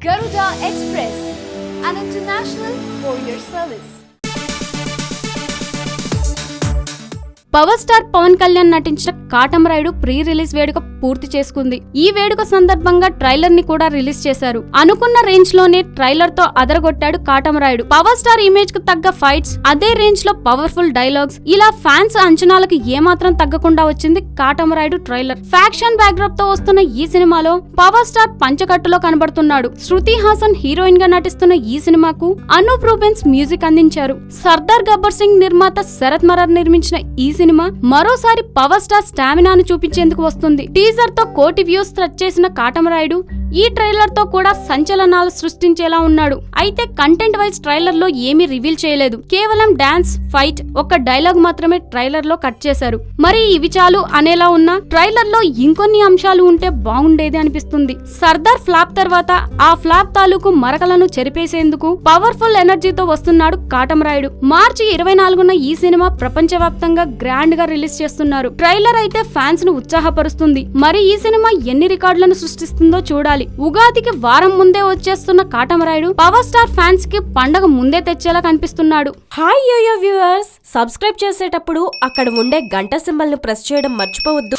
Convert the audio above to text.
Garuda Express, an international courier service. Power star Pawan Kalyan నటించిన Katamarayudu pre release వేడుక పూర్తి చేసుకుంది. ఈ వేడుక సందర్భంగా ట్రైలర్ ని కూడా రిలీజ్ చేశారు. అనుకున్న రేంజ్ లోనే ట్రైలర్ తో అదరగొట్టాడు కాటమరాయుడు. పవర్ స్టార్ ఇమేజ్ కు తగ్గ ఫైట్స్, అదే రేంజ్ లో పవర్ఫుల్ డైలాగ్స్, ఇలా ఫ్యాన్స్ అంచనాలకు ఏమాత్రం తగ్గకుండా వచ్చింది కాటమరాయుడు ట్రైలర్. ఫ్యాక్షన్ బ్యాక్డ్రాప్ తో వస్తున్న ఈ సినిమాలో పవర్ స్టార్ పంచకట్టులో కనబడుతున్నాడు. శృతి హాసన్ హీరోయిన్ గా నటిస్తున్న ఈ సినిమాకు అనూప్ రూబెన్స్ మ్యూజిక్ అందించారు. సర్దార్ గబ్బర్ సింగ్ నిర్మాత శరత్ మరార్ నిర్మించిన ఈ సినిమా మరోసారి పవర్ స్టార్ స్టామినాను చూపించేందుకు వస్తుంది. టీజర్ తో 1 కోటి వ్యూస్ టచ్ చేసిన కాటమరాయుడు ఈ ట్రైలర్ తో కూడా సంచలనాలు సృష్టించేలా ఉన్నాడు. అయితే కంటెంట్ వైజ్ ట్రైలర్ లో ఏమీ రివీల్ చేయలేదు. కేవలం డాన్స్, ఫైట్, ఒక డైలాగ్ మాత్రమే ట్రైలర్ లో కట్ చేశారు. మరి ఇవి చాలు అనేలా ఉన్న ట్రైలర్ లో ఇంకొన్ని అంశాలు ఉంటే బాగుండేది అనిపిస్తుంది. సర్దార్ ఫ్లాప్ తర్వాత ఆ ఫ్లాప్ తాలూకు మరకలను చెరిపేసేందుకు పవర్ఫుల్ ఎనర్జీతో వస్తున్నాడు కాటమరాయుడు. మార్చి 24న ఈ సినిమా ప్రపంచవ్యాప్తంగా గ్రాండ్ గా రిలీజ్ చేస్తున్నారు. ట్రైలర్ అయితే ఫ్యాన్స్ ను ఉత్సాహపరుస్తుంది. మరి ఈ సినిమా ఎన్ని రికార్డులను సృష్టిస్తుందో చూడాలి. ఉగాదికి వారం ముందే వచ్చేస్తున్న కాటమరాయుడు పవర్ స్టార్ ఫ్యాన్స్ కి పండగ ముందే తెచ్చేలా కనిపిస్తున్నాడు. హాయ్ యోయో వ్యూవర్స్, సబ్స్క్రైబ్ చేసేటప్పుడు అక్కడ ఉండే గంట సింబల్ ను ప్రెస్ చేయడం మర్చిపోవద్దు.